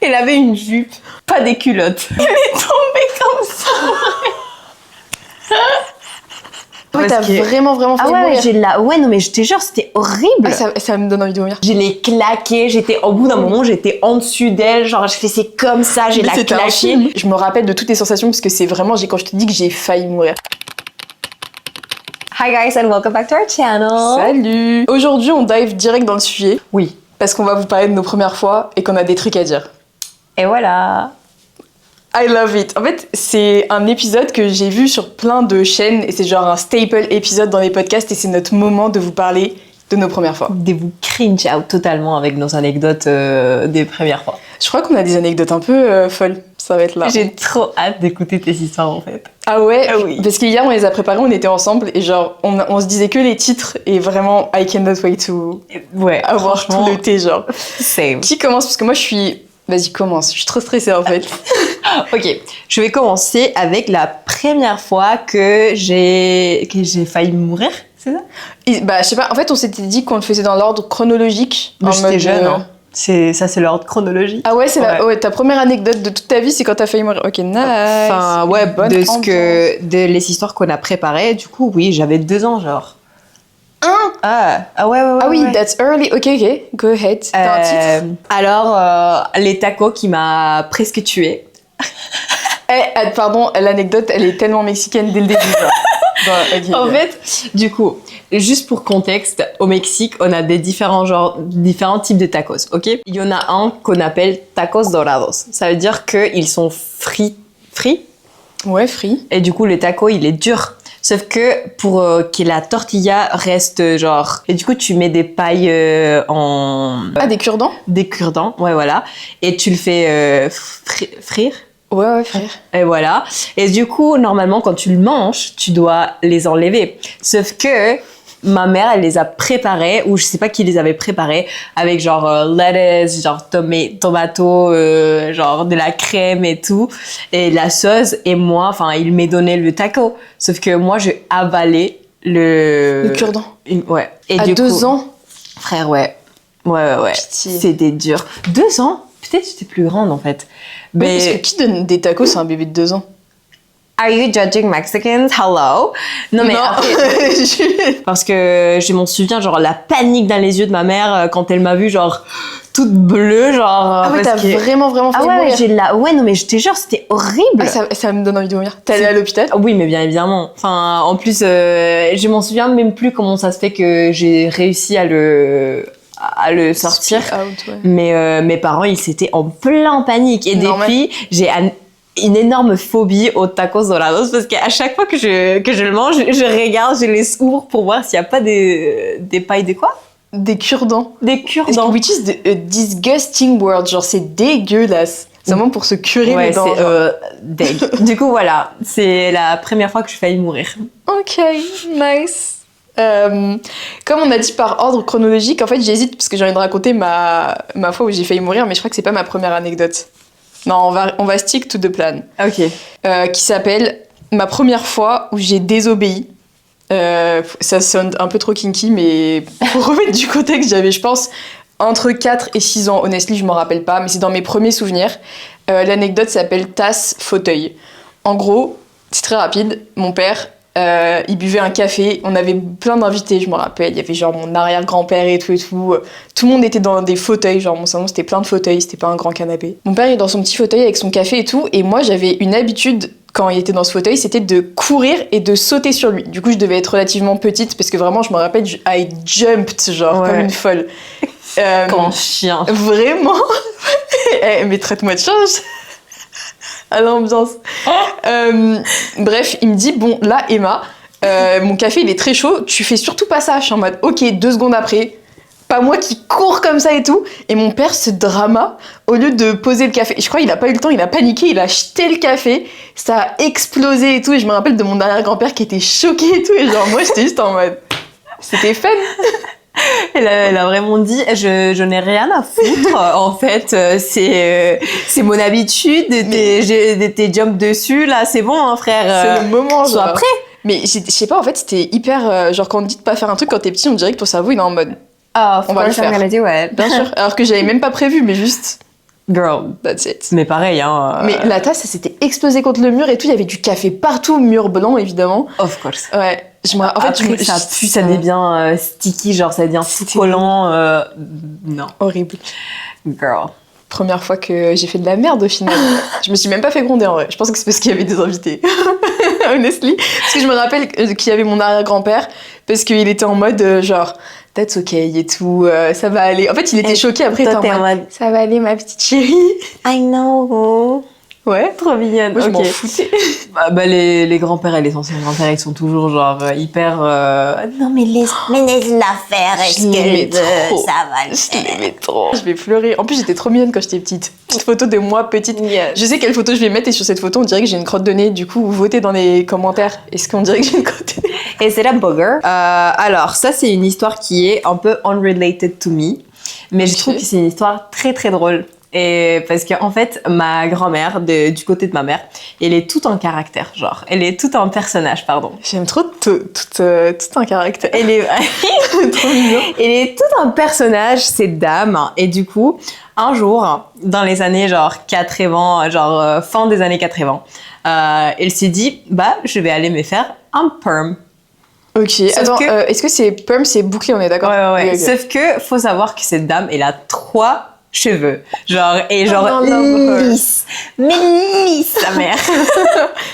Elle avait une jupe, pas des culottes. Elle est tombée comme ça. Ouais, t'as vraiment failli mourir. Ouais, non, mais je te jure, c'était horrible. Ça me donne envie de vomir. Je l'ai claqué, au bout d'un moment, j'étais en dessus d'elle, genre, je faisais comme ça, j'ai la claquée. Je me rappelle de toutes les sensations, parce que c'est vraiment, quand je te dis que j'ai failli mourir. Hi guys and welcome back to our channel. Salut. Aujourd'hui, on dive direct dans le sujet. Oui. Parce qu'on va vous parler de nos premières fois et qu'on a des trucs à dire. Et voilà. I love it. En fait, c'est un épisode que j'ai vu sur plein de chaînes et c'est genre un staple épisode dans les podcasts et c'est notre moment de vous parler de nos premières fois. De vous cringe out totalement avec nos anecdotes des premières fois. Je crois qu'on a des anecdotes un peu folles. Ça va être là. J'ai trop hâte d'écouter tes histoires en fait. Ah ouais? Ah oui. Parce qu'hier on les a préparées, on était ensemble et genre on se disait que les titres et vraiment I cannot wait to avoir tout le thé genre. Same. Qui commence? Parce que moi je suis... Vas-y, commence. Je suis trop stressée en fait. Ok, je vais commencer avec la première fois que j'ai failli mourir, c'est ça? Et, je sais pas, en fait on s'était dit qu'on le faisait dans l'ordre chronologique. Mais j'étais jeune, hein. C'est l'ordre chronologique. Ah ouais, c'est ta première anecdote de toute ta vie, c'est quand t'as failli mourir. Ok, nice. Enfin, ouais, de les histoires qu'on a préparées, du coup, oui, j'avais 2 ans, genre. Ouais. Ah oui, that's early. Ok, go ahead. T'as un titre? Alors, les tacos qui m'a presque tuée. Pardon, l'anecdote, elle est tellement mexicaine dès le début. En fait, du coup, juste pour contexte, au Mexique, on a différents types de tacos, ok? Il y en a un qu'on appelle tacos dorados. Ça veut dire qu'ils sont frits. Ouais, frits. Et du coup, le taco, il est dur. Sauf que pour que la tortilla reste genre... Et du coup, tu mets des pailles en... des cure-dents? Des cure-dents, ouais, voilà. Et tu le fais frire. Ouais, frire. Et voilà. Et du coup, normalement, quand tu le manges, tu dois les enlever. Sauf que ma mère, elle les a préparés, ou je sais pas qui les avait préparés, avec genre lettuce, genre tomato, genre de la crème et tout, et la sauce. Et moi, enfin, il m'est donné le taco. Sauf que moi, j'ai avalé le cure-dent. Ouais. Et à du 2 coup, ans? Frère, ouais. Pitié. C'était dur. 2 ans? Peut-être que j'étais plus grande, en fait. Mais... Parce que qui donne des tacos à un bébé de 2 ans? Are you judging Mexicans? Hello? Non, mais après, parce que je m'en souviens, genre, la panique dans les yeux de ma mère quand elle m'a vue, genre, toute bleue, genre... Ah ouais, t'as vraiment failli mourir. Ouais, non, mais je te jure, c'était horrible. Ça me donne envie de mourir. T'es allée à l'hôpital? Oui, mais bien évidemment. Enfin, en plus, je m'en souviens même plus comment ça se fait que j'ai réussi à le sortir. Out, ouais. Mais mes parents, ils étaient en plein panique. Et depuis, j'ai une énorme phobie aux tacos dorados parce qu'à chaque fois que je le mange, je regarde, je les ouvre pour voir s'il n'y a pas des pailles de quoi? Des cure-dents. Des cure-dents. Which is a disgusting word. Genre, c'est dégueulasse. C'est vraiment pour se curer les dents. Deg. Du coup, voilà. C'est la première fois que je failli mourir. Ok, nice. Comme on a dit par ordre chronologique, en fait, j'hésite parce que j'ai envie de raconter ma fois où j'ai failli mourir, mais je crois que c'est pas ma première anecdote. Non, on va stick to the plan. Ok. Qui s'appelle ma première fois où j'ai désobéi. Ça sonne un peu trop kinky, mais pour remettre du contexte, j'avais, je pense, entre 4 et 6 ans. Honestly, je m'en rappelle pas, mais c'est dans mes premiers souvenirs. L'anecdote s'appelle tasse fauteuil. En gros, c'est très rapide. Mon père, il buvait un café. On avait plein d'invités, je me rappelle. Il y avait genre mon arrière-grand-père et tout. Tout le monde était dans des fauteuils. Genre mon salon, c'était plein de fauteuils. C'était pas un grand canapé. Mon père, il est dans son petit fauteuil avec son café et tout. Et moi, j'avais une habitude, quand il était dans ce fauteuil, c'était de courir et de sauter sur lui. Du coup, je devais être relativement petite parce que vraiment, je me rappelle, I jumped, genre, comme une folle. Comme un chien. Vraiment. Mais traite-moi de change. À l'ambiance. Bref, il me dit, bon, là, Emma, mon café, il est très chaud, tu fais surtout pas ça. Je suis en mode, ok, 2 secondes après, pas moi qui cours comme ça et tout. Et mon père, ce drama, au lieu de poser le café, je crois qu'il a pas eu le temps, il a paniqué, il a jeté le café, ça a explosé et tout. Et je me rappelle de mon arrière-grand-père qui était choqué et tout. Et genre, moi, j'étais juste en mode, c'était fun. Elle a vraiment dit, je n'ai rien à foutre. En fait, c'est mon habitude. Tes jumps dessus, là, c'est bon, hein, frère. C'est le moment, genre. Sois prêt. Mais je sais pas, en fait, c'était hyper... genre, quand on te dit de pas faire un truc quand t'es petit, on dirait que ton cerveau, il est en mode... Oh, on va le faire. Dit, ouais. Bien sûr. Alors que j'avais même pas prévu, mais juste... Girl, that's it. Mais pareil, hein. Mais la tasse, ça s'était explosé contre le mur et tout. Il y avait du café partout, mur blanc, évidemment. Of course. Ouais. Après, ça pue, ça devient sticky, genre ça devient tout collant. Non. Horrible. Girl. Première fois que j'ai fait de la merde au final. Je me suis même pas fait gronder en vrai. Je pense que c'est parce qu'il y avait des invités. Honestly. Parce que je me rappelle qu'il y avait mon arrière-grand-père parce qu'il était en mode genre that's okay et tout, ça va aller. En fait, il était choqué après. Toi, t'es en mode ça va aller ma petite chérie. I know. Ouais. Trop mignonne. Moi, je m'en foutais. Bah, les grands-pères et les anciens grands-pères, ils sont toujours genre hyper. Non, mais laisse-la faire, est-ce qu'elle veut, ça va le faire. Je l'aimais trop. Je vais pleurer. En plus, j'étais trop mignonne quand j'étais petite. Petite photo de moi, petite. Yes. Je sais quelle photo je vais mettre et sur cette photo, on dirait que j'ai une crotte de nez. Du coup, votez dans les commentaires. Est-ce qu'on dirait que j'ai une crotte de nez? Et c'est la booger. Alors, ça, c'est une histoire qui est un peu unrelated to me. Mais je trouve que c'est une histoire très, très drôle. Et parce qu'en fait, ma grand-mère, du côté de ma mère, elle est tout en caractère, genre. Elle est tout en personnage, pardon. J'aime trop tout un caractère. Elle est... Trop mignon. Elle est tout un personnage, cette dame. Et du coup, un jour, dans les années genre 80, genre fin des années 80, elle s'est dit, bah, je vais aller me faire un perm. Ok, attends, est-ce que c'est perm, c'est bouclé, on est d'accord? Ouais. Okay. Sauf que, faut savoir que cette dame, elle a 3 cheveux. Genre, et genre lisse. Mais lisse, sa mère.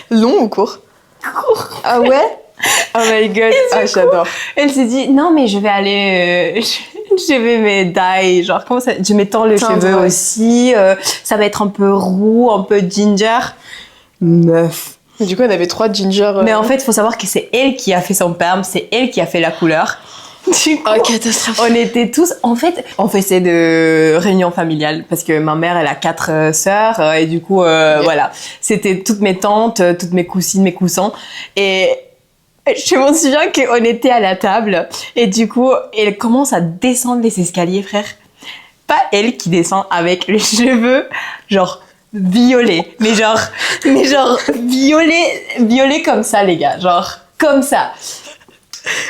Long ou court? Court. Ah ouais? Oh my god, j'adore. Elle s'est dit, non, mais je vais aller... je vais me dye, genre, comment ça... Je m'étends les cheveux aussi. Ça va être un peu roux, un peu ginger. Meuf. Du coup, elle avait 3 ginger... Mais en fait, il faut savoir que c'est elle qui a fait son perm, c'est elle qui a fait la couleur. Du coup, catastrophe. on était tous... En fait, on faisait de réunions familiales parce que ma mère, elle a 4 sœurs et du coup, voilà. C'était toutes mes tantes, toutes mes cousines, mes coussins. Et je me souviens qu'on était à la table et du coup, elle commence à descendre les escaliers, frère. Pas elle qui descend avec les cheveux, genre... violet, mais genre violet comme ça, les gars, genre comme ça.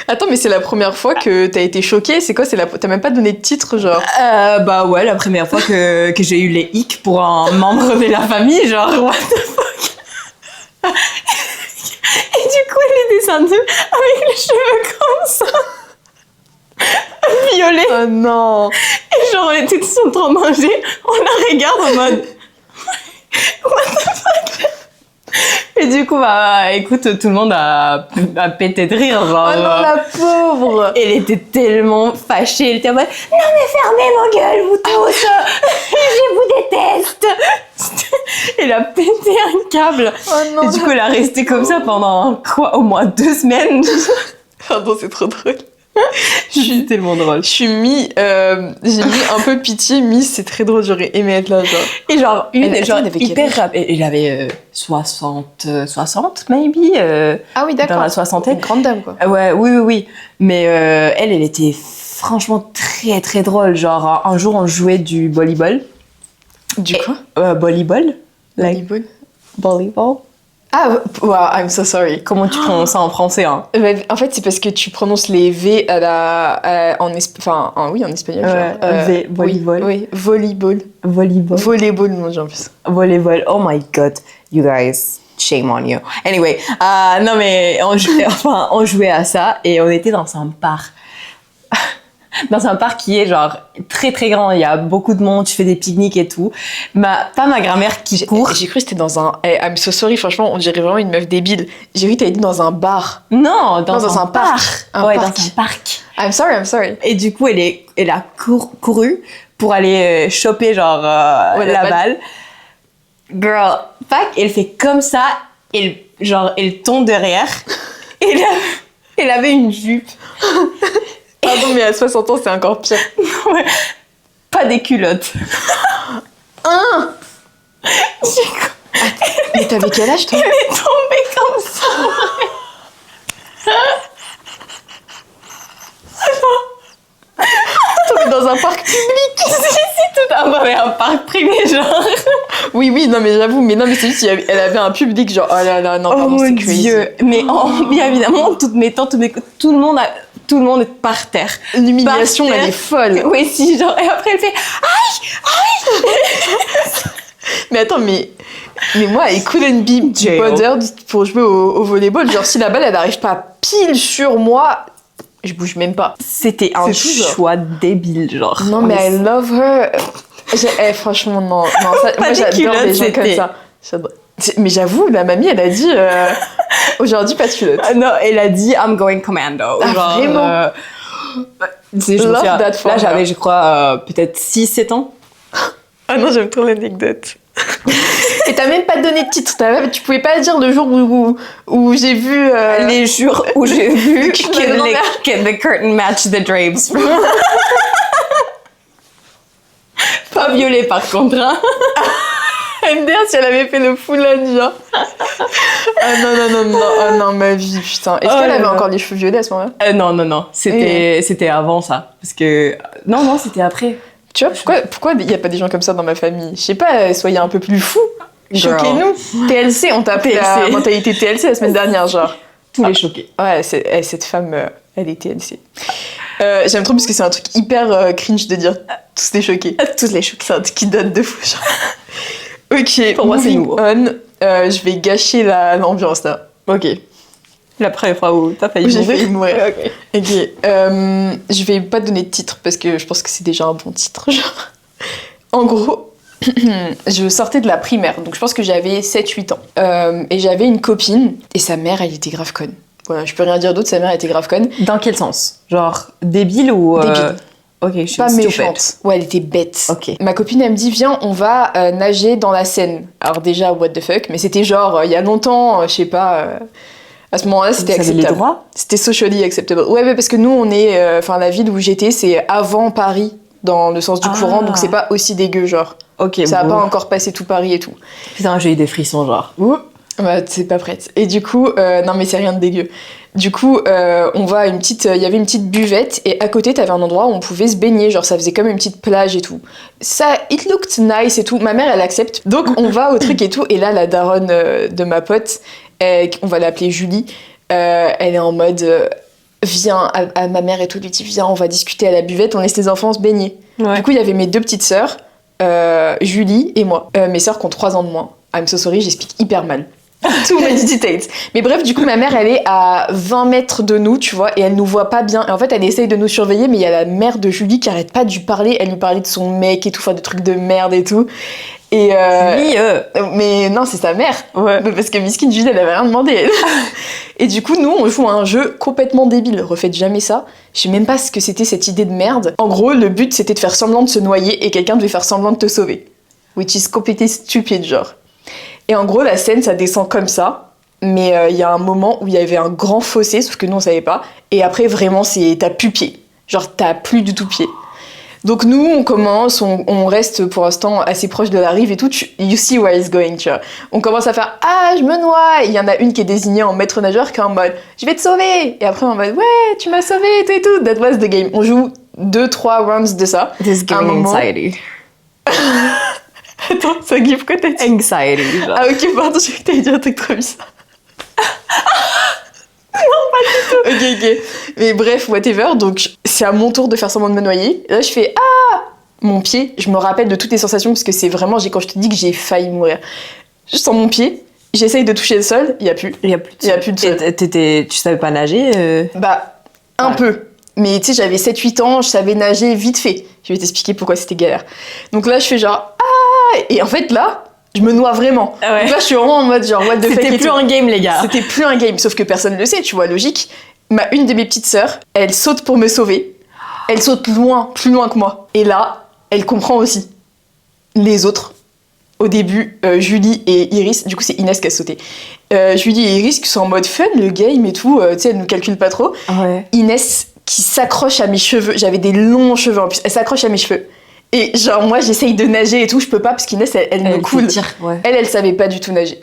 Attends, mais c'est la première fois que t'as été choquée? C'est quoi? T'as même pas donné de titre, genre? Bah ouais, la première fois que j'ai eu les hic pour un membre de la famille, genre what the fuck. Et du coup, elle est descendue avec les cheveux comme ça. Violet. Oh non. Et genre, on était tous en train de manger, on la regarde en mode... What the fuck? Et du coup, bah, écoute, tout le monde a pété de rire, genre... Oh non, la pauvre. Elle était tellement fâchée, elle était en mode « Non mais fermez vos gueules, vous tous. Je vous déteste. » Elle a pété un câble. Oh non. Et du coup, elle a resté comme ça pendant, quoi, au moins 2 semaines. Pardon, c'est trop drôle. C'est tellement drôle. Je suis j'ai mis un peu pitié, c'est très drôle, j'aurais aimé être là, genre. Et genre, elle avait hyper rapide. Elle avait 60, maybe. Ah oui, d'accord. Dans la soixantaine. Une grande dame, quoi. Ouais, oui. Mais elle était franchement très, très drôle. Genre, un jour, on jouait du volleyball. Du quoi? Volleyball. Volleyball. Volleyball. Ah, wow, I'm so sorry. Comment tu prononces ça en français, hein? En fait, c'est parce que tu prononces les V à la... en espagnol. Genre. V, volleyball. Oui, volleyball. Volleyball. Volleyball, mon dieu, en plus. Volleyball. Oh my god. You guys, shame on you. Anyway, non mais on jouait à ça et on était dans un parc. Dans un parc qui est genre très très grand, il y a beaucoup de monde, tu fais des pique-niques et tout. Pas ma grand-mère qui court. J'ai cru que c'était dans un... I'm so sorry, franchement, on dirait vraiment une meuf débile. J'ai cru que t'avais dit dans un bar. Non, dans un parc. Un ouais, parc. dans un parc. I'm sorry. Et du coup, elle a couru pour aller choper genre la balle. Girl, elle fait comme ça, elle tombe derrière. Et là, elle avait une jupe. Pardon, mais à 60 ans, c'est encore pire. Ouais. Pas des culottes. Mais t'avais quel âge, toi? Elle est tombée comme ça. Tombée dans un parc public. Si, tout un parc privé, genre. Oui, non, mais j'avoue, mais c'est juste, elle avait un public genre, oh là là, non, Oh pardon, mon c'est crazy. Dieu. Mais bien évidemment, toutes mes tantes, tout le monde est par terre. L'humiliation, Par terre. elle est folle. Oui, si, genre, et après elle fait Mais attends, mais moi, elle couldn't be Jail. bothered pour jouer au volleyball. Genre, si la balle, elle n'arrive pas pile sur moi, je bouge même pas. c'était un C'est tout, genre. choix débile, genre. Non, mais I love her. Franchement, non. Ça, moi, des j'adore culottes, les gens comme c'était. ça. J'adore. Mais j'avoue, la mamie, elle a dit aujourd'hui, pas de culotte. Ah non, elle a dit I'm going commando. Ah, genre, vraiment tu sais, je me Love souviens, that for là, her. j'avais, je crois, peut-être 6-7 ans. Ah non, j'aime trop l'anecdote. Et t'as même pas donné de titre. Tu pouvais pas dire le jour où j'ai vu. Les jours où j'ai vu que que, ma grand-mère- que the curtain match the drapes. Pas violé par contre. Hein. MDR si elle avait fait le foulard, genre. Ah non, ma vie, putain. Est-ce Oh qu'elle là avait là. encore les cheveux violets à ce moment-là? Non. C'était avant ça. Parce que. Non, c'était après. Tu vois, pourquoi il y a pas des gens comme ça dans ma famille? Je sais pas, soyez un peu plus fous. Girl. Choquez-nous. TLC, on t'a appris la TLC. mentalité TLC la semaine dernière, genre. Tous les choqués. Ouais, cette femme, elle est TLC. J'aime trop parce que c'est un truc hyper cringe de dire tous les choqués. Tous les choqués. C'est un truc qui date de fou, genre. Ok, Pour moi, c'est moving nouveau. on. Je vais gâcher l'ambiance là. Ok. La première fois où t'as failli Où j'ai mourir. failli mourir. Ok. Ok, je vais pas donner de titre parce que je pense que c'est déjà un bon titre. Genre. En gros, je sortais de la primaire, donc je pense que j'avais 7-8 ans. Et j'avais une copine, et sa mère, elle était grave conne. Voilà, je peux rien dire d'autre, sa mère était grave conne. Dans quel sens? Genre débile ou. Débile. Ok, je suis Pas stupid. méchante. Ouais, elle était bête. Ok. Ma copine, elle me dit, viens, on va nager dans la Seine. Alors déjà, what the fuck, mais c'était genre, il y a longtemps, je sais pas... à ce moment-là, c'était Vous avez les acceptable. droits? C'était socially acceptable. Ouais, parce que nous, on est... Enfin, la ville où j'étais, c'est avant Paris, dans le sens du Ah. courant, donc c'est pas aussi dégueu, genre. Ok, Ça a bon. pas encore passé tout Paris et tout. Putain, j'ai eu des frissons, genre. Bah, t'es pas prête. Et du coup, non mais c'est rien de dégueu. Du coup, on va à une petite, il y avait une petite buvette et à côté t'avais un endroit où on pouvait se baigner, genre ça faisait comme une petite plage et tout. Ça, it looked nice et tout. Ma mère elle accepte. Donc on va au truc et tout. Et là la daronne de ma pote, on va l'appeler Julie, elle est en mode viens à ma mère et tout, lui dit viens on va discuter à la buvette, on laisse les enfants se baigner. Ouais. Du coup il y avait mes deux petites sœurs, Julie et moi. Mes sœurs qui ont 3 ans de moins. I'm so sorry, j'explique hyper mal. Too many details. Mais bref, du coup, ma mère, elle est à 20 mètres de nous, tu vois, et elle nous voit pas bien. Et en fait, elle essaye de nous surveiller, mais il y a la mère de Julie qui arrête pas de lui parler. Elle lui parlait de son mec et tout, enfin, des trucs de merde et tout. Et Oui, mais non, c'est sa mère. Ouais. Mais parce que Miskine Julie, elle avait rien demandé. Elle. Et du coup, nous, on joue à un jeu complètement débile. Refaites jamais ça. Je sais même pas ce que c'était cette idée de merde. En gros, le but, c'était de faire semblant de se noyer et quelqu'un devait faire semblant de te sauver. Which is completely stupid, genre. Et en gros, la scène, ça descend comme ça. Mais il y a un moment où il y avait un grand fossé, sauf que nous, on savait pas. Et après, vraiment, t'as plus pied. Genre, t'as plus du tout pied. Donc nous, on commence, on reste pour l'instant assez proche de la rive et tout. You see where it's going, tu vois. On commence à faire « Ah, je me noie !» Il y en a une qui est désignée en maître nageur qui est en mode « Je vais te sauver !» Et après, en mode « Ouais, tu m'as sauvé et tout. That was the game. » On joue 2-3 rounds de ça. This À un giving moment- anxiety. Attends, ça give quoi t'as dit? Anxiety, genre. Ah ok, pardon, j'ai cru que t'allais dire un truc trop bizarre. Non, pas du tout. Ok. Mais bref, whatever. Donc, c'est à mon tour de faire semblant de me noyer. Et là, je fais « Ah !» Mon pied, je me rappelle de toutes les sensations parce que c'est vraiment, quand je te dis que j'ai failli mourir. Je sens mon pied, j'essaye de toucher le sol, il y a plus. Il y a plus de Il y a plus de sol. Et tu savais pas nager Bah, un Ouais. peu. Mais tu sais, j'avais 7-8 ans, je savais nager vite fait. Je vais t'expliquer pourquoi c'était galère. Donc là, je fais genre « Ah !» Et en fait, là, je me noie vraiment. Ah ouais. Donc là, je suis vraiment en mode genre « What the fuck ?» C'était et plus tout. un game, les gars. C'était plus un game, sauf que personne ne le sait, tu vois, logique. Une de mes petites sœurs, elle saute pour me sauver. Elle saute loin, plus loin que moi. Et là, elle comprend aussi. Les autres, au début, Julie et Iris, du coup c'est Inès qui a sauté. Julie et Iris qui sont en mode fun, le game et tout, tu sais, elle nous calcule pas trop. Ouais. Inès qui s'accroche à mes cheveux, j'avais des longs cheveux en plus, elle s'accroche à mes cheveux. Et genre moi j'essaye de nager et tout, je peux pas parce qu'Inès elle me coule. Ouais. Elle savait pas du tout nager.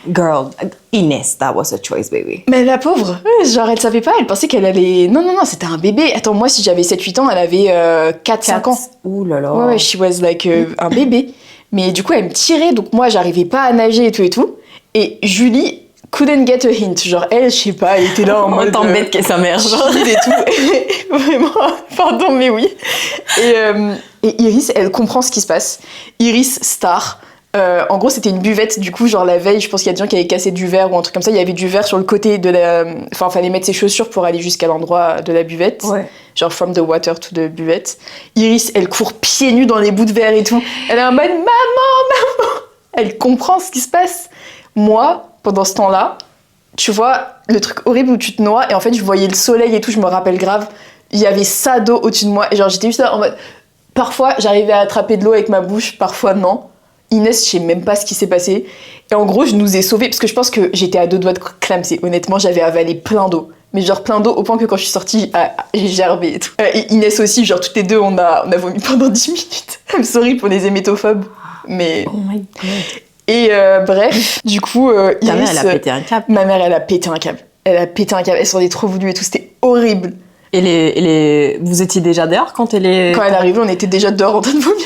Girl, Ines, that was a choice, baby. Mais la pauvre, genre elle savait pas, elle pensait qu'elle allait... Non, c'était un bébé. Attends, moi si j'avais 7-8 ans, elle avait 4-5 ans. Ouh là là. Ouais, she was like un bébé. Mais du coup, elle me tirait, donc moi, j'arrivais pas à nager et tout. Et Julie couldn't get a hint. Genre, elle, je sais pas, elle était là en mode... Autant bête qu'est sa mère, genre. Et tout. Vraiment, pardon, mais oui. Et Iris, elle comprend ce qui se passe. Iris, star. En gros, c'était une buvette, du coup, genre la veille, je pense qu'il y a des gens qui avaient cassé du verre ou un truc comme ça. Il y avait du verre sur le côté de la... Enfin, fallait mettre ses chaussures pour aller jusqu'à l'endroit de la buvette. Ouais. Genre from the water to the buvette. Iris, elle court pieds nus dans les bouts de verre et tout. Elle est en mode maman. Elle comprend ce qui se passe. Moi, pendant ce temps-là, tu vois, le truc horrible où tu te noies, et en fait, je voyais le soleil et tout, je me rappelle grave. Il y avait ça d'eau au-dessus de moi, et genre, j'étais juste là en mode... Parfois, j'arrivais à attraper de l'eau avec ma bouche, parfois non. Inès, je sais même pas ce qui s'est passé. Et en gros, je nous ai sauvés, parce que je pense que j'étais à 2 doigts de clamser. Honnêtement, j'avais avalé plein d'eau. Mais genre plein d'eau, au point que quand je suis sortie, j'ai gerbé et tout. Et Inès aussi, genre toutes les deux, on a vomi pendant 10 minutes. I'm sorry pour les hémétophobes. Mais... Oh my God. Et bref, du coup, Iris... Ta mère, elle a pété un câble. Ma mère, elle a pété un câble. Elle s'en est trop voulu et tout, c'était horrible. Et vous étiez déjà dehors quand elle est... Quand elle arrivait, on était déjà dehors en train de vomir.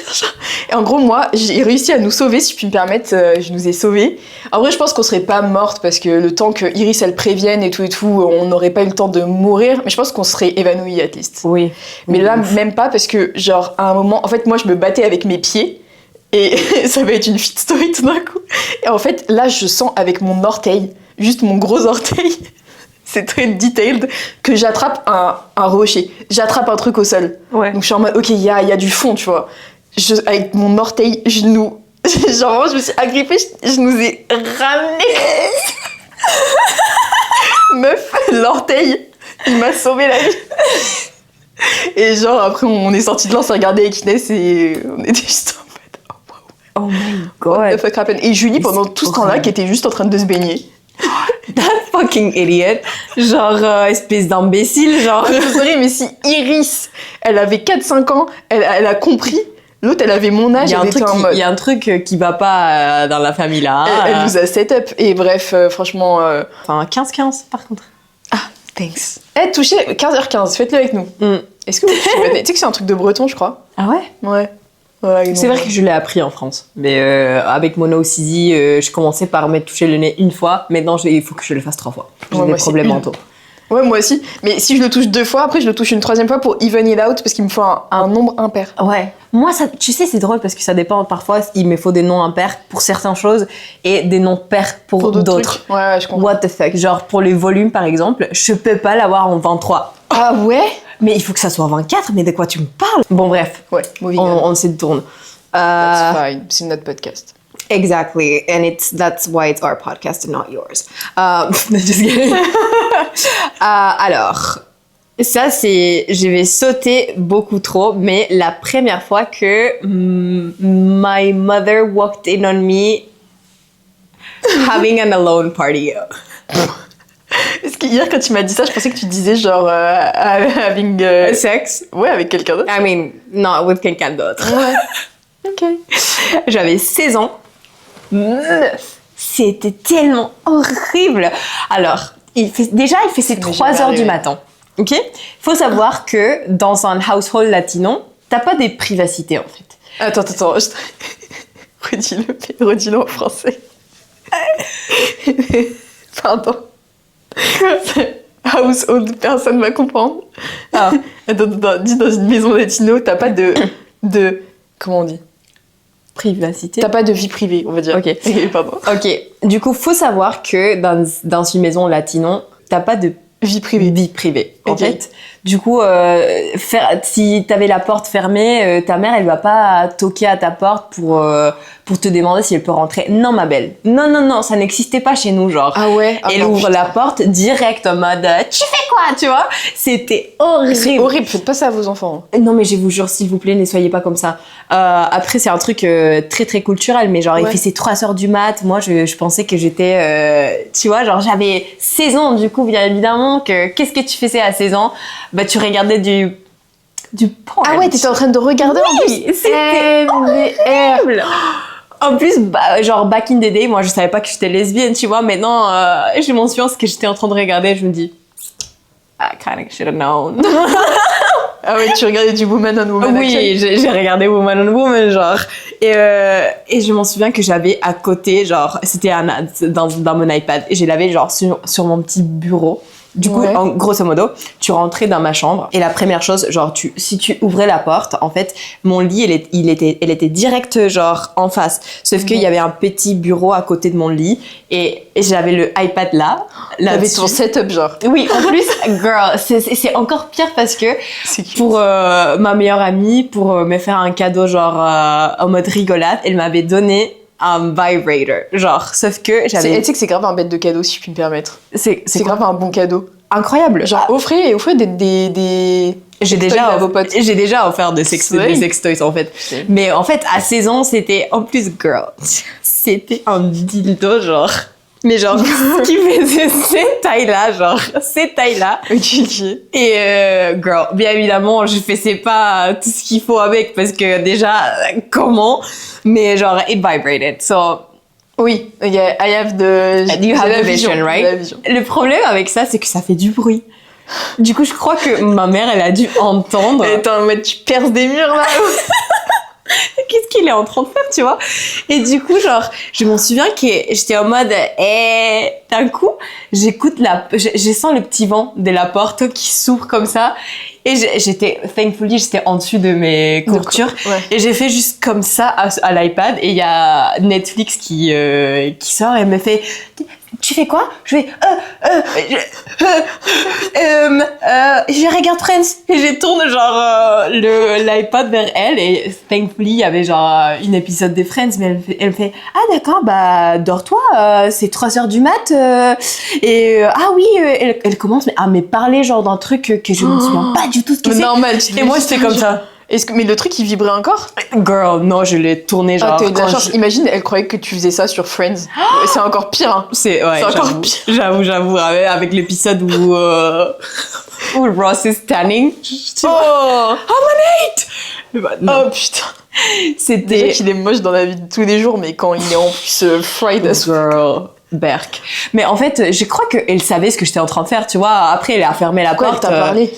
Et en gros, moi, j'ai réussi à nous sauver, si je puis me permettre, je nous ai sauvés. En vrai, je pense qu'on serait pas mortes parce que le temps que Iris, elle prévienne et tout, on n'aurait pas eu le temps de mourir. Mais je pense qu'on serait évanouis, at least. Oui. Mais là, même pas parce que, genre, à un moment, en fait, moi, je me battais avec mes pieds. Et ça va être une fit story tout d'un coup. Et en fait, là, je sens avec mon orteil, juste mon gros orteil, c'est très detailed, que j'attrape un rocher. J'attrape un truc au sol. Ouais. Donc je suis en mode, ok, il y a du fond, tu vois. Avec mon orteil, genre, vraiment, je me suis agrippée, je nous ai ramené. Meuf, l'orteil, il m'a sauvé la vie. Et genre, après, on est sorti de là, on s'est regardé avec Inès et on était juste en Oh my What the God. fuck happened? Et Julie, pendant c'est tout ce temps-là, horrible. qui était juste en train de se baigner. That fucking idiot. Genre, espèce d'imbécile, genre. Désolée, mais si Iris, elle avait 4-5 ans, elle a compris. L'autre, elle avait mon âge, elle était en mode... Il y a un truc qui va pas dans la famille là. Elle nous a set up. Et bref, franchement... Enfin, 15-15 par contre. Thanks. Touché 15h15, faites-le avec nous. Mm. Est-ce que vous tu sais que c'est un truc de breton, je crois? Ah ouais? Ouais. Ouais, C'est vrai que je l'ai appris en France. Mais avec mon OCD, je commençais par me toucher le nez une fois. Maintenant, il faut que je le fasse 3 fois. J'ai Ouais, des moi, problèmes c'est mentaux. Ouais, moi aussi. Mais si je le touche 2 fois, après, je le touche une 3e fois pour even it out, parce qu'il me faut un nombre impair. Ouais. Moi, ça, tu sais, c'est drôle parce que ça dépend. Parfois, il me faut des noms impairs pour certaines choses et des noms pairs pour d'autres. trucs. Ouais, je comprends. What the fuck? Genre, pour les volumes, par exemple, je peux pas l'avoir en 23. Ah ouais? Mais il faut que ça soit 24, mais de quoi tu me parles? Bon, bref, Ouais, mauvais on se détourne. That's fine, c'est notre podcast. Exactly, and that's why it's our podcast and not yours. Just kidding. Alors, ça c'est, je vais sauter beaucoup trop, mais la première fois que my mother walked in on me having an alone party. Parce que hier, quand tu m'as dit ça, je pensais que tu disais genre having Sex? ouais, avec quelqu'un d'autre. I mean, not with quelqu'un d'autre. Ouais. Ok. J'avais 16 ans. Meuf, c'était tellement horrible. Alors, il fait ses 3 heures du matin. Ok? Faut savoir que dans un household latino, t'as pas des privacités en fait. Attends. Redis-le en français. Pardon. Household, personne va comprendre. Ah. Attends, dis dans une maison latino, t'as pas de comment on dit? Privacité. T'as pas de vie privée, on va dire. Ok. Pardon. Ok. Du coup, faut savoir que dans une maison latino, t'as pas de Vie privée. vie privée. En Ok. fait, du coup, si t'avais la porte fermée, ta mère, elle va pas toquer à ta porte pour te demander si elle peut rentrer. Non, ma belle. Non, ça n'existait pas chez nous, genre. Ah ouais. Elle ouvre la porte direct en mode tu fais quoi, tu vois? C'était horrible. C'est horrible. Faites pas ça à vos enfants. Non, mais je vous jure, s'il vous plaît, ne soyez pas comme ça. Après, c'est un truc très très culturel, mais genre, il Ouais. fait ses 3 heures du mat. Moi, je pensais que j'étais. Tu vois, genre, j'avais 16 ans, du coup, bien évidemment, qu'est-ce que tu faisais à 16 ans? Bah, tu regardais du porn. Ah ouais, t'étais en train de regarder en plus. Oui, c'était horrible. En plus, genre, back in the day, moi, je savais pas que j'étais lesbienne, tu vois. Maintenant, je m'en souviens ce que j'étais en train de regarder. Je me dis, I kind of should have known. Ah oui, tu regardais du Woman on Woman Action. Oui, j'ai regardé Woman on Woman, genre. Et je m'en souviens que j'avais à côté, genre, c'était dans mon iPad. Et je l'avais, genre, sur mon petit bureau. Du coup, Ouais. grosso modo, tu rentrais dans ma chambre. Et la première chose, genre, si tu ouvrais la porte, en fait, mon lit, elle était direct, genre, en face. Sauf qu'il y avait un petit bureau à côté de mon lit. Et j'avais le iPad là. T'avais ton setup, genre. Oui, en plus, girl, c'est encore pire parce que C'est cute. pour ma meilleure amie, pour me faire un cadeau genre en mode rigolade, elle m'avait donné un vibrator, genre, sauf que Tu j'avais... sais que c'est grave un bête de cadeau, si je puis me permettre. C'est C'est grave un bon cadeau. incroyable. Genre, offrez des J'ai sextoys à vos potes. j'ai déjà offert des C'est vrai. sextoys en fait. C'est- Mais en fait, à 16 ans, c'était en plus, girl, c'était un dildo, genre... Mais genre, qui faisait cette taille-là, genre, cette taille-là. Ok. Et girl, bien évidemment, je faisais pas tout ce qu'il faut avec parce que déjà, comment? Mais genre, it vibrated. So, Oui, I have the... you have j'ai la the vision, j'ai right? la vision. Le problème avec ça, c'est que ça fait du bruit. Du coup, je crois que ma mère, elle a dû entendre. Et t'es en mode, tu perces des murs, là. Qu'est-ce qu'il est en train de faire, tu vois? Et du coup, genre, je m'en souviens que j'étais en mode, d'un coup, je sens le petit vent de la porte qui s'ouvre comme ça. Et thankfully, j'étais en dessus de mes courtures. Ouais. Et j'ai fait juste comme ça à l'iPad. Et il y a Netflix qui sort et me fait, tu fais quoi? Je fais, je regarde Friends. Et je tourne genre l'iPad vers elle et thankfully il y avait genre une épisode des Friends, mais elle me fait ah d'accord, bah dors-toi, c'est 3h du mat ah oui, elle commence à me parler genre d'un truc que je me souviens pas du tout ce que c'est. Normal. Et moi j'étais comme ça. Mais le truc, il vibrait encore? Girl, non, je l'ai tourné genre Ah, t'as eu de la quand chance. Imagine, elle croyait que tu faisais ça sur Friends. C'est encore pire, hein. c'est encore j'avoue. pire. J'avoue avec l'épisode où Ross is tanning. Oh, Bah, non. oh putain. Déjà C'était qu'il est moche dans la vie de tous les jours, mais quand il est en plus fried as girl Berk. Mais en fait, je crois qu'elle savait ce que j'étais en train de faire, tu vois. Après, elle a fermé la Pourquoi elle porte. t'a parlé?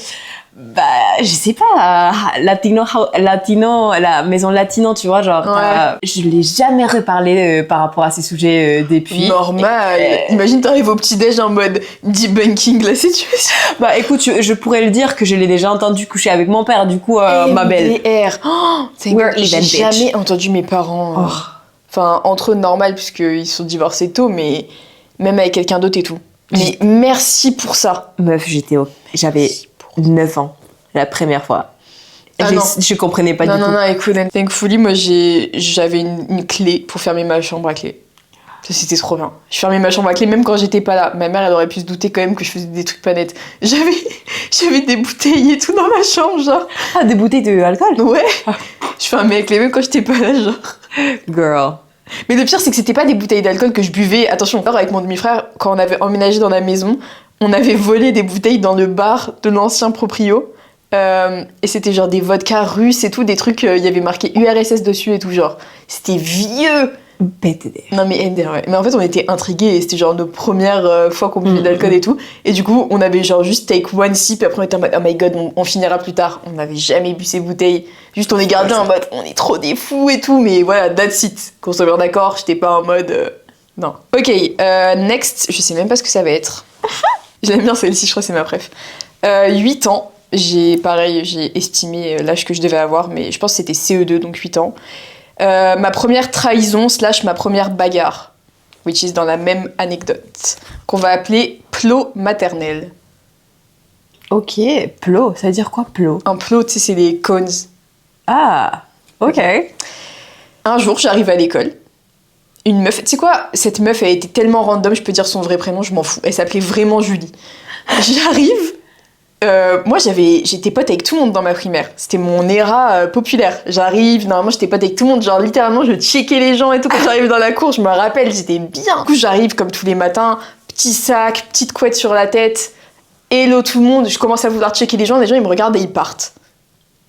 Bah, je sais pas, la maison latino, tu vois, genre, Ouais. je l'ai jamais reparlé par rapport à ces sujets depuis. Normal. Imagine, t'arrives au petit-déj en mode debunking la situation. Bah, écoute, je pourrais le dire que je l'ai déjà entendu coucher avec mon père, du coup, ma belle. MDR. Oh, We're j'ai even, bitch. jamais entendu mes parents. Oh. Enfin, entre eux, normal, puisqu'ils sont divorcés tôt, mais même avec quelqu'un d'autre et tout. Mais merci pour ça. Meuf, j'avais 9 ans, la première fois. Ah non. Je comprenais pas non, du non, tout. non, écoute, thankfully, moi, j'avais une clé pour fermer ma chambre à clé. Ça, c'était trop bien. Je fermais ma chambre à clé même quand j'étais pas là. Ma mère, elle aurait pu se douter quand même que je faisais des trucs pas nets. J'avais des bouteilles et tout dans ma chambre, genre. Ah, des bouteilles d'alcool? Ouais. Je fermais avec les mêmes quand j'étais pas là, genre. Girl. Mais le pire, c'est que c'était pas des bouteilles d'alcool que je buvais. Attention, alors avec mon demi-frère, quand on avait emménagé dans la maison, on avait volé des bouteilles dans le bar de l'ancien proprio. Et c'était genre des vodkas russes et tout, des trucs, il y avait marqué URSS dessus et tout, genre. C'était vieux! BTD. Non mais MDR, ouais. Mais en fait, on était intrigués et c'était genre nos premières fois qu'on buvait d'alcool et tout. Et du coup, on avait genre juste take one sip et après on était en mode oh my god, on finira plus tard. On n'avait jamais bu ces bouteilles. Juste on est gardé en mode on est trop des fous et tout. Mais voilà, that's it. Qu'on soit bien d'accord, j'étais pas en mode non. Ok, next, je sais même pas ce que ça va être. J'aime bien celle-ci, je crois que c'est ma préf. 8 ans. J'ai estimé l'âge que je devais avoir, mais je pense que c'était CE2, donc 8 ans. Ma première trahison / ma première bagarre, which is dans la même anecdote, qu'on va appeler plot maternel. Ok, plot, ça veut dire quoi, plot? Un plot, tu sais, c'est les cones. Ah, ok. Un jour, j'arrive à l'école. Une meuf, tu sais quoi, cette meuf, elle était tellement random, je peux dire son vrai prénom, je m'en fous. Elle s'appelait vraiment Julie. J'arrive. Moi, j'étais pote avec tout le monde dans ma primaire. C'était mon era populaire. J'arrive, normalement, j'étais pote avec tout le monde. Genre, littéralement, je checkais les gens et tout. Quand j'arrivais dans la cour, je me rappelle, j'étais bien. Du coup, j'arrive comme tous les matins, petit sac, petite couette sur la tête. Hello tout le monde. Je commence à vouloir checker les gens ils me regardent et ils partent.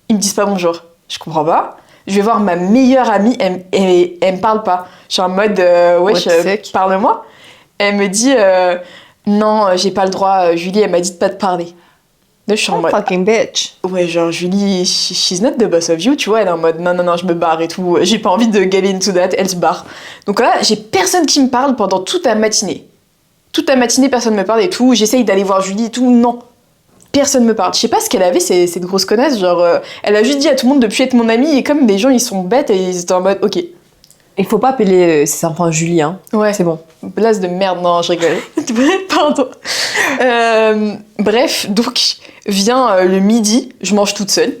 Ils me disent pas bonjour. Je comprends pas. Je vais voir ma meilleure amie, elle me parle pas. Je suis en mode, wesh, parle-moi. Elle me dit, non, j'ai pas le droit, Julie, elle m'a dit de pas te parler. Là, je suis en mode... Fucking bitch. Ouais, genre, Julie, she's not the boss of you, tu vois, elle est en mode, non, je me barre et tout, j'ai pas envie de get into that, elle se barre. Donc là, j'ai personne qui me parle pendant toute la matinée. Toute la matinée, personne me parle et tout, j'essaye d'aller voir Julie et tout, non. Personne me parle. Je sais pas ce qu'elle avait, cette grosse connasse, genre, elle a juste dit à tout le monde de plus être mon amie, et comme les gens, ils sont bêtes, et ils étaient en mode, ok. Il faut pas appeler ses enfants Julie, hein. Ouais. C'est bon. Blase de merde, non, je rigole. Pardon. Bref, donc, vient le midi, je mange toute seule.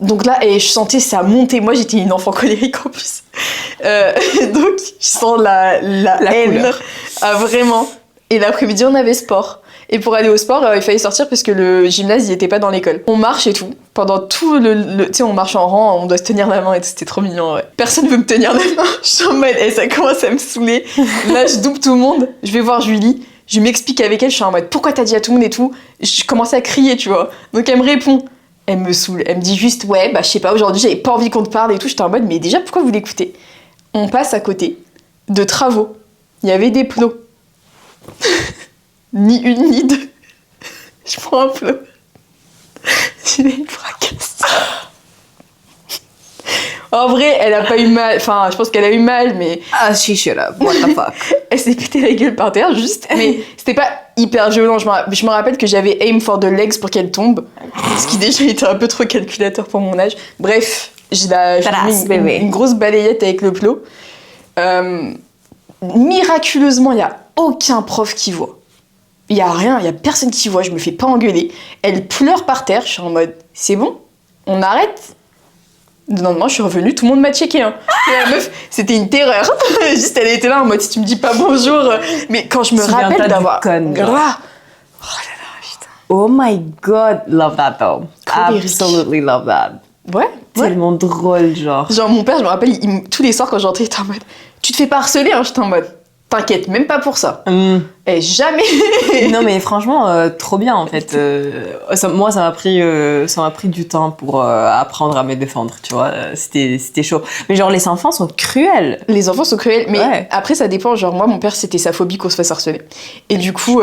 Donc là, et je sentais ça monter. Moi, j'étais une enfant colérique en plus. Donc, je sens la haine. couleur. Ah, vraiment. Et l'après-midi, on avait sport. Et pour aller au sport, il fallait sortir parce que le gymnase, il était pas dans l'école. On marche et tout. Pendant tout tu sais, on marche en rang, on doit se tenir la main et tout. C'était trop mignon, ouais. Personne veut me tenir la main. Je suis en mode, et ça commence à me saouler. Là, je double tout le monde. Je vais voir Julie. Je m'explique avec elle. Je suis en mode, pourquoi t'as dit à tout le monde et tout. Je commençais à crier, tu vois. Donc, elle me répond. Elle me saoule. Elle me dit juste, ouais, bah, je sais pas, aujourd'hui, j'avais pas envie qu'on te parle et tout. J'étais en mode, mais déjà, pourquoi vous l'écoutez? On passe à côté de travaux. Il y avait des plots. Ni une, ni deux. Je prends un plot. Je vais me fracasser. En vrai, elle a pas eu mal. Enfin, je pense qu'elle a eu mal, mais Ah, she should have. What the fuck. elle s'est pété la gueule par terre, juste. Mais c'était pas hyper violent. Je me rappelle que j'avais aim for the legs pour qu'elle tombe. Ce qui déjà était un peu trop calculateur pour mon âge. Bref, j'ai mis une grosse balayette avec le plot. Miraculeusement, il y a aucun prof qui voit. Il y a rien, il y a personne qui voit, je me fais pas engueuler. Elle pleure par terre, je suis en mode, c'est bon, on arrête. Le lendemain, je suis revenue, tout le monde m'a checké. Hein. Et la meuf, c'était une terreur. Juste, elle était là en mode, si tu me dis pas bonjour. Mais quand je me rappelle d'avoir... Grave. Oh là là, putain. Oh my god, love that though. Colérique. Absolutely love that. Ouais. Tellement drôle, genre. Genre, mon père, je me rappelle, tous les soirs quand j'entrais, il était en mode, tu te fais pas harceler, hein, j'étais en mode, t'inquiète, même pas pour ça. Et jamais. Non mais franchement, trop bien en fait. Moi, ça m'a pris du temps pour apprendre à me défendre, tu vois. C'était chaud. Mais genre, les enfants sont cruels. Les enfants sont cruels, mais Ouais. après, ça dépend. Genre, moi, mon père, c'était sa phobie qu'on se fasse harceler. Et du coup,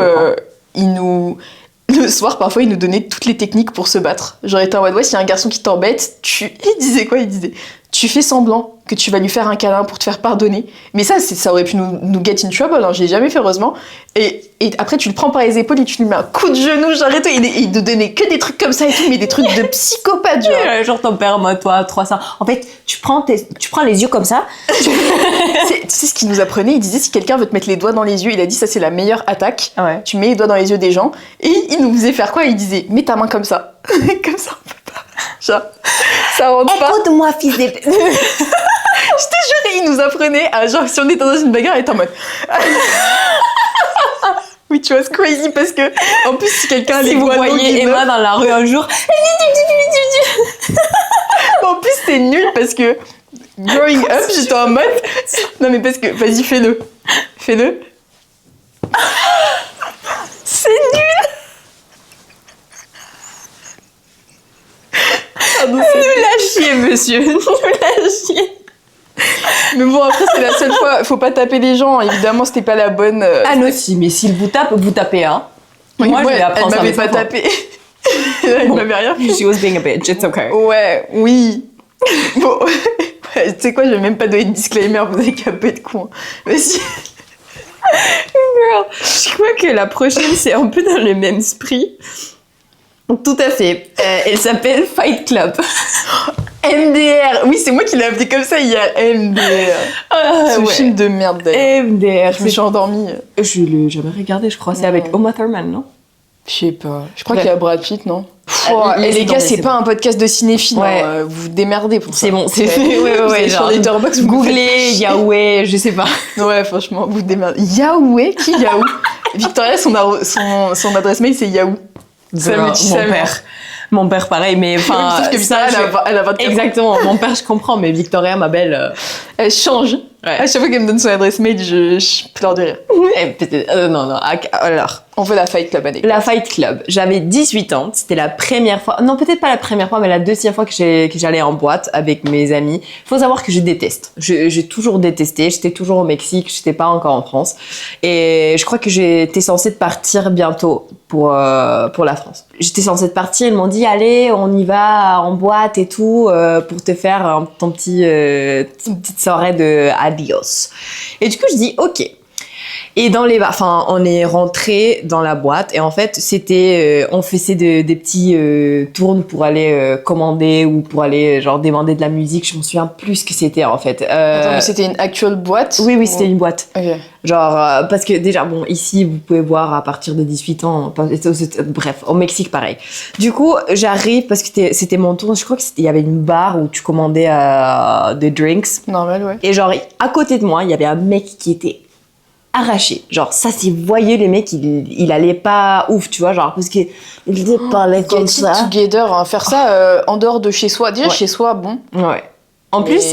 le soir, parfois, il nous donnait toutes les techniques pour se battre. Genre, il était en mode, ouais, s'il y a un garçon qui t'embête, il disait quoi? Il disait, tu fais semblant que tu vas lui faire un câlin pour te faire pardonner. Mais ça aurait pu nous get in trouble, hein. Je l'ai jamais fait, heureusement. Et après, tu le prends par les épaules et tu lui mets un coup de genou, genre, et tout. Il ne donnait que des trucs comme ça et tout, mais des trucs de psychopathe, genre. Genre ton père, moi, toi, 300. En fait, tu prends les yeux comme ça. Tu sais ce qu'il nous apprenait? Il disait, si quelqu'un veut te mettre les doigts dans les yeux, il a dit, ça, c'est la meilleure attaque. Ouais. Tu mets les doigts dans les yeux des gens. Et il nous faisait faire quoi? Il disait, mets ta main comme ça. Comme ça, on peut pas. Genre, ça rentre pas. Écoute-moi, fils de... Je te jure, il nous apprenait à, genre, si on était dans une bagarre, il était en mode... Oui, tu vois, c'est crazy parce que, en plus, si quelqu'un Si les vous voit voyez Emma dans la rue un jour... en plus, c'est nul parce que, growing up, j'étais en mode... Non, mais parce que, vas-y, fais-le. Fais-le. C'est nul. Pardon, Nous l'a chier, monsieur. Nous l'a chier. Mais bon, après, c'est la seule fois. Faut pas taper les gens. Évidemment, c'était pas la bonne. Ah non, si, mais s'il vous tape, vous tapez, hein. Oui, Moi, je ouais, vais apprendre elle ça à m'avait mes pas enfants. tapé. Elle Bon. m'avait rien fait. She was being a bitch, it's okay. Ouais, oui. Bon, ouais, tu sais quoi, je vais même pas donner de disclaimer, vous avez qu'à peu de con. Mais si. Girl, je crois que la prochaine, c'est un peu dans le même esprit. Tout à fait. Elle s'appelle Fight Club. MDR. Oui, c'est moi qui l'ai appelé comme ça hier. MDR. Ce ouais. film de merde d'ailleurs. MDR. Je me suis endormie. Je l'ai jamais regardé, je crois. C'est avec Uma Thurman, non? Je sais pas. Je crois Ouais. qu'il y a Brad Pitt, non? Ah, Et laissez les gars, tomber, c'est c'est pas un podcast de cinéphile. Ouais. Hein. Vous vous démerdez pour ça. C'est bon, c'est Ouais. ouais, Vous allez sur Letterboxd, vous Googlez, faites- Yahweh, je sais pas. Ouais, franchement, vous démerdez. Yahoo, qui Yahoo? Victoria, son adresse mail, c'est Yahoo. Ça me dit mon ça, père. Mon père, pareil, mais enfin. Sauf que Victoria, elle a 24 ans. Exactement, mon père, je comprends, mais Victoria, ma belle. Elle change. Ouais. À chaque fois qu'elle me donne son adresse mail, je pleure de rire. Non, alors, On veut la Fight Club anecdote. La Fight Club. J'avais 18 ans. C'était la première fois. Non, peut-être pas la première fois, mais la deuxième fois que j'allais en boîte avec mes amis. Faut savoir que je déteste. J'ai toujours détesté. J'étais toujours au Mexique. J'étais pas encore en France. Et je crois que j'étais censée partir bientôt pour la France. J'étais censée partir. Ils m'ont dit, allez, on y va en boîte et tout, pour te faire ton petite soirée de adios. Et du coup, je dis, ok. Et on est rentré dans la boîte et en fait, c'était, on faisait des petits tours pour aller commander ou pour aller genre demander de la musique. Je me souviens plus ce que c'était en fait. Attends, mais c'était une actuelle boîte? Oui, c'était une boîte. Ok. Genre, parce que déjà, bon, ici, vous pouvez voir à partir de 18 ans, bref, au Mexique, pareil. Du coup, j'arrive parce que c'était mon tour. Je crois qu'il y avait une bar où tu commandais des drinks. Normal, ouais. Et genre, à côté de moi, il y avait un mec qui était arraché. Genre, ça, c'est voyeux, les mecs, il allait pas ouf, tu vois, genre, parce qu'il parlait comme ça. Together, hein, faire ça en dehors de chez soi. Déjà, chez soi, bon. Ouais. En plus,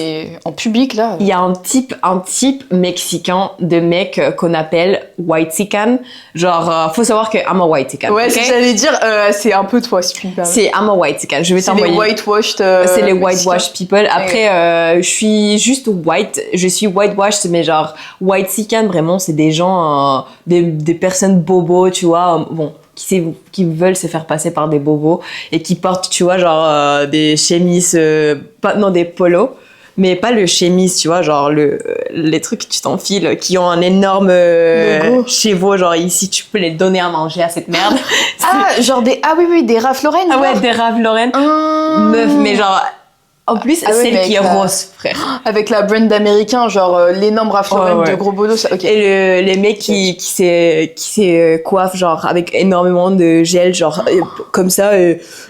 en public, là. il y a un type mexicain de mec qu'on appelle whitexican. Genre, faut savoir que I'm a whitexican. Ouais, okay? j'allais dire, c'est un peu toi, si tu me permets. C'est I'm a whitexican. Je vais t'envoyer. C'est les whitewashed. C'est les whitewashed people. Après, je suis juste white. Je suis whitewashed, mais genre, whitexican, vraiment, c'est des gens, des personnes bobos, tu vois. Bon. Qui veulent se faire passer par des bobos et qui portent, tu vois, genre des chemises, des polos, mais pas le chemise, tu vois, genre les trucs que tu t'enfiles, qui ont un énorme chevaux, genre ici, tu peux les donner à manger à cette merde. Genre des Ralph Lauren. Ah ouais, des Ralph Lauren. Meuf, mais genre... En plus, celle qui est rose, frère. Avec la brand américain, genre l'énorme Ralph Lauren de gros bolos. Ça, okay. Et les mecs qui se coiffent, genre, avec énormément de gel, genre, comme ça,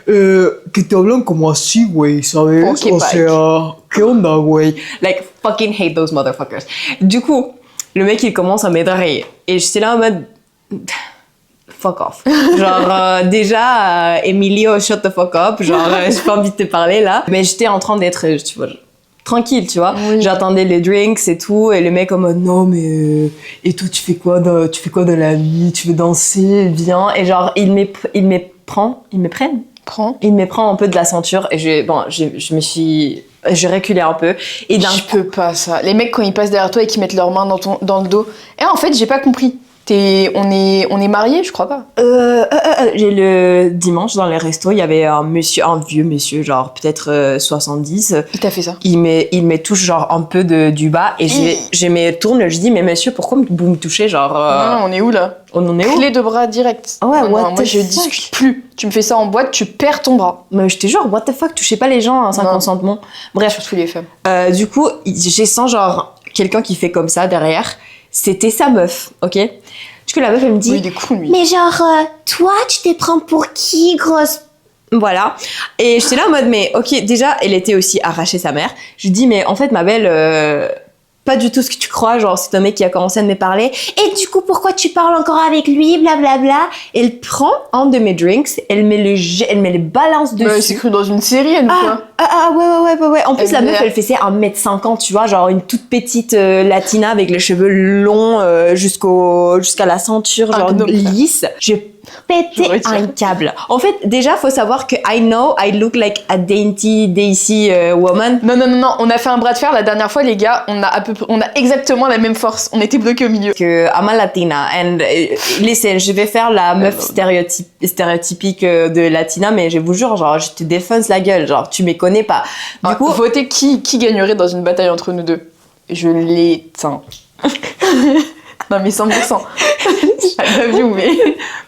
que te hablan como así, güey, ¿sabes? Okay, o sea, ¿qué onda, güey? Like, fucking hate those motherfuckers. Du coup, le mec, il commence à m'édrailler. Et j'étais là en mode... Fuck off. Genre, déjà, Emilio, shut the fuck up. Genre, j'ai pas envie de te parler, là. Mais j'étais en train d'être, tu vois, tranquille, tu vois. Oui. J'attendais les drinks et tout. Et le mec en mode, non, mais... et toi, tu fais quoi dans la vie? Tu veux danser? Viens. Et genre, il me prend un peu de la ceinture. Et je me suis... Je reculais un peu. Et je peux pas, ça. Les mecs, quand ils passent derrière toi et qu'ils mettent leurs mains dans le dos. Et en fait, j'ai pas compris. On est mariés, je crois pas. Le dimanche dans les restos, il y avait un vieux monsieur, genre peut-être 70. Il t'a fait ça? Il me touche genre un peu du bas et je me tourne, je dis mais monsieur, pourquoi vous me touchez genre Non, on est où là? On en est où? Clé de bras direct. Ouais, moi je discute plus. Tu me fais ça en boîte, tu perds ton bras. Mais je te jure, what the fuck, touchez pas les gens sans consentement. Bref, surtout les femmes. Du coup, j'ai sens genre quelqu'un qui fait comme ça derrière. C'était sa meuf, ok? Du coup, la meuf, elle me dit... Oui, il est cool, lui. Mais genre, toi, tu te prends pour qui, grosse... Voilà. Et j'étais là en mode, mais ok, déjà, elle était aussi arrachée sa mère. Je lui dis, mais en fait, ma belle... pas du tout ce que tu crois, genre c'est un mec qui a commencé à me parler et du coup pourquoi tu parles encore avec lui, blablabla. Elle prend un de mes drinks, elle me le balance dessus. C'est cru dans une série, elle ou quoi? Ouais. En plus la meuf elle faisait 1m50, tu vois, genre une toute petite latina avec les cheveux longs jusqu'à la ceinture, genre lisse. J'ai pété un câble. En fait, déjà, faut savoir que I know I look like a dainty woman. Non. On a fait un bras de fer la dernière fois, les gars. On a exactement la même force. On était bloqués au milieu. Que I'm a latina. And listen, je vais faire la meuf stéréotypique de latina, mais je vous jure, genre, je te défonce la gueule. Genre, tu me connais pas. Du coup, votez qui gagnerait dans une bataille entre nous deux. Je l'éteins. Non mais 100%. I love you, mais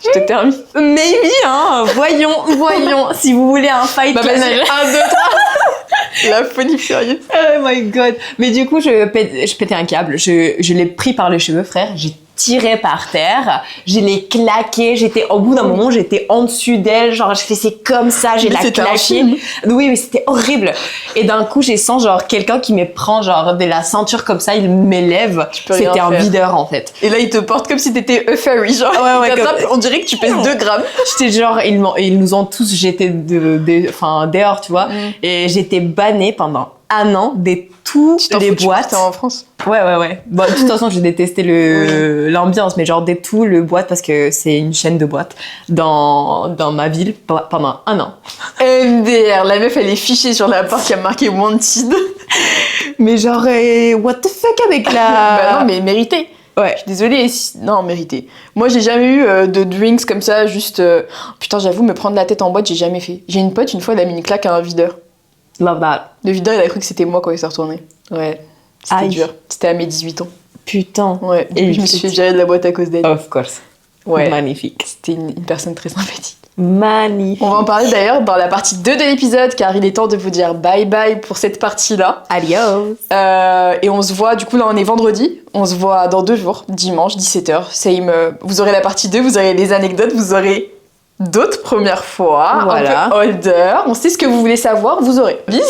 je te termine. Maybe, hein. Voyons. Si vous voulez un fight, vas-y, 1, 2, 3. La folie furieuse. Oh my god. Mais du coup, je pétais un câble. Je l'ai pris par les cheveux, frère. J'ai tiré par terre. Je l'ai claqué. Au bout d'un moment, j'étais en dessus d'elle. Genre, je faisais comme ça. J'ai la claqué. Oui, c'était horrible. Et d'un coup, j'ai sens genre quelqu'un qui me prend genre de la ceinture comme ça. Il m'élève. C'était un videur, en fait. Et là, il te porte comme si t'étais a fairy, genre. Ouais, on dirait que tu pèses 2 grammes. J'étais genre, ils nous ont tous jetés dehors, tu vois. Et j'étais bannée pendant 1 an de toutes Tu t'en les fous, tu boîtes. partais en France. Ouais. Bon, de toute façon, j'ai détesté l'ambiance, mais genre dès tout le boîte parce que c'est une chaîne de boîtes dans ma ville pendant 1 an. MDR, la meuf elle est fichée sur la porte qui a marqué Wanted. Mais genre, what the fuck avec la... Bah non, mais mérité. Ouais. Je suis désolée. Non, mérité. Moi, j'ai jamais eu de drinks comme ça, juste. Putain, j'avoue, me prendre la tête en boîte, j'ai jamais fait. J'ai une pote, une fois, elle a mis une claque à un videur. Love that. Le videur, il a cru que c'était moi quand il s'est retourné. Ouais. C'était Aïe. dur. C'était à mes 18 ans. Putain. Ouais. Et Et je me suis fait virer de la boîte à cause d'elle. Of course. Ouais. Magnifique. C'était une personne très sympathique. Magnifique. On va en parler d'ailleurs dans la partie 2 de l'épisode, car il est temps de vous dire bye bye pour cette partie-là. Adios. Et on se voit, du coup là on est vendredi, on se voit dans 2 jours, dimanche, 17h. Same, vous aurez la partie 2, vous aurez les anecdotes, vous aurez d'autres premières fois, Voilà. un peu older. On sait ce que vous voulez savoir, vous aurez. Bisous.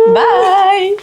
Bye.